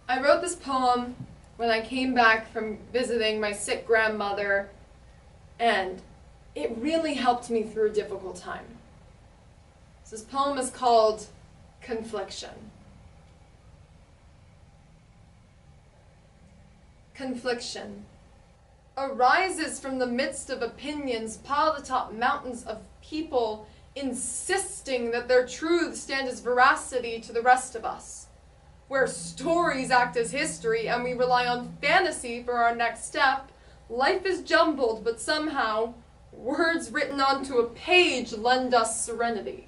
I wrote this poem when I came back from visiting my sick grandmother, and it really helped me through a difficult time. So this poem is called Confliction. Confliction arises from the midst of opinions piled atop mountains of people insisting that their truths stand as veracity to the rest of us, where stories act as history and we rely on fantasy for our next step. Life is jumbled, but somehow words written onto a page lend us serenity.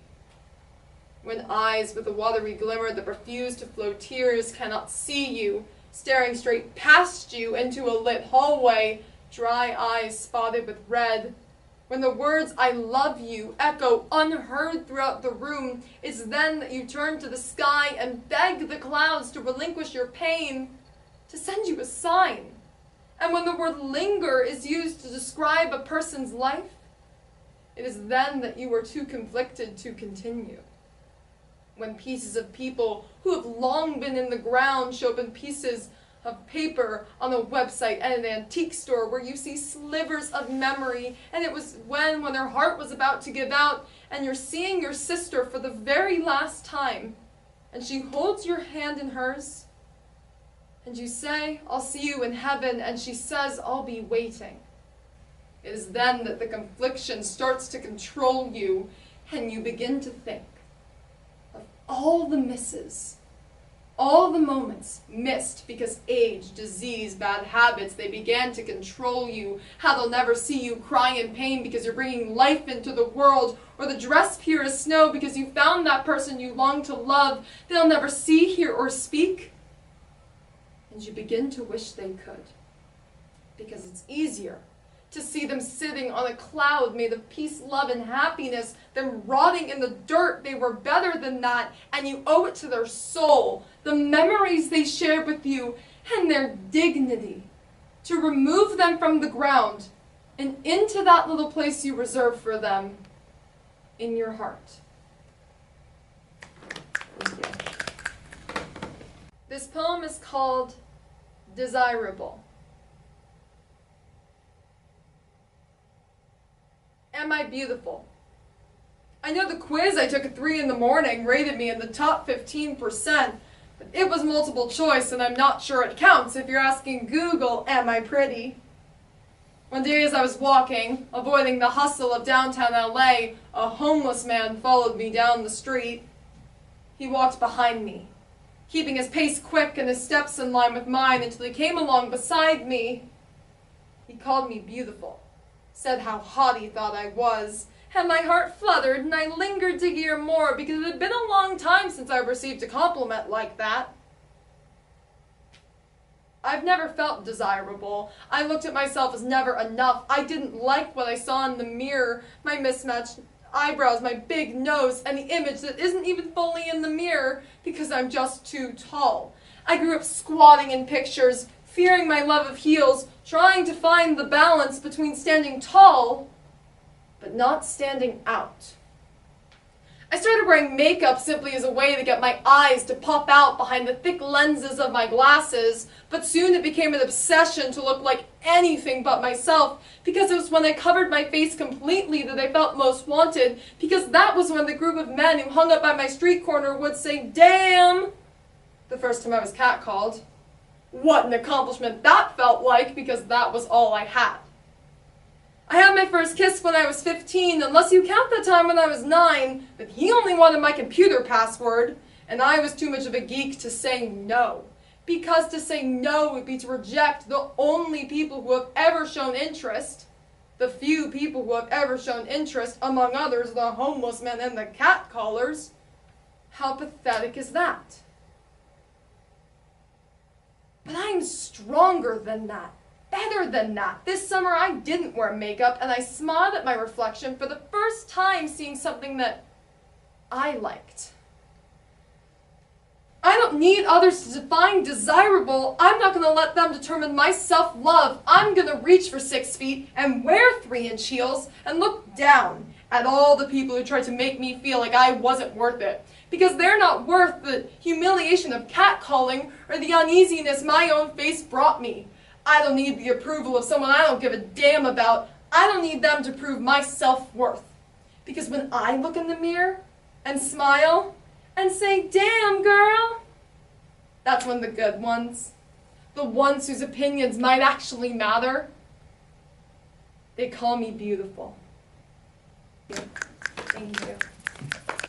When eyes with a watery glimmer that refuse to flow tears cannot see you, staring straight past you into a lit hallway, dry eyes spotted with red. When the words "I love you" echo unheard throughout the room, it's then that you turn to the sky and beg the clouds to relinquish your pain, to send you a sign. And when the word "linger" is used to describe a person's life, it is then that you are too conflicted to continue. When pieces of people who have long been in the ground show up in pieces of paper on a website at an antique store where you see slivers of memory, and it was when their heart was about to give out, and you're seeing your sister for the very last time, and she holds your hand in hers, and you say, "I'll see you in heaven," and she says, "I'll be waiting." It is then that the confliction starts to control you, and you begin to think of all the misses, all the moments missed because age, disease, bad habits, they began to control you. How they'll never see you cry in pain because you're bringing life into the world, or the dress pure as snow because you found that person you long to love. They'll never see, hear, or speak. And you begin to wish they could, because it's easier to see them sitting on a cloud made of peace, love, and happiness than rotting in the dirt. They were better than that, and you owe it to their soul, the memories they shared with you, and their dignity, to remove them from the ground and into that little place you reserve for them in your heart. Thank you. This poem is called Desirable. Am I beautiful? I know the quiz I took at 3 in the morning rated me in the top 15%, but it was multiple choice and I'm not sure it counts if you're asking Google, am I pretty? One day as I was walking, avoiding the hustle of downtown LA, a homeless man followed me down the street. He walked behind me, keeping his pace quick and his steps in line with mine until he came along beside me. He called me beautiful, said how hot he thought I was, and my heart fluttered and I lingered to hear more because it had been a long time since I received a compliment like that. I've never felt desirable. I looked at myself as never enough. I didn't like what I saw in the mirror, my mismatched eyebrows, my big nose, and the image that isn't even fully in the mirror because I'm just too tall. I grew up squatting in pictures, fearing my love of heels, trying to find the balance between standing tall but not standing out. I started wearing makeup simply as a way to get my eyes to pop out behind the thick lenses of my glasses, but soon it became an obsession to look like anything but myself, because it was when I covered my face completely that I felt most wanted, because that was when the group of men who hung up by my street corner would say, "Damn!" the first time I was catcalled. What an accomplishment that felt like, because that was all I had. I had my first kiss when I was 15, unless you count the time when I was 9, but he only wanted my computer password, and I was too much of a geek to say no. Because to say no would be to reject the only people who have ever shown interest, the few people who have ever shown interest, among others the homeless men and the catcallers. How pathetic is that? But I'm stronger than that, better than that. This summer I didn't wear makeup and I smiled at my reflection for the first time, seeing something that I liked. I don't need others to define desirable. I'm not going to let them determine my self-love. I'm going to reach for 6 feet and wear 3-inch heels and look down at all the people who tried to make me feel like I wasn't worth it, because they're not worth the humiliation of catcalling or the uneasiness my own face brought me. I don't need the approval of someone I don't give a damn about. I don't need them to prove my self-worth. Because when I look in the mirror and smile and say, "Damn, girl," that's when the good ones, the ones whose opinions might actually matter, they call me beautiful. Thank you.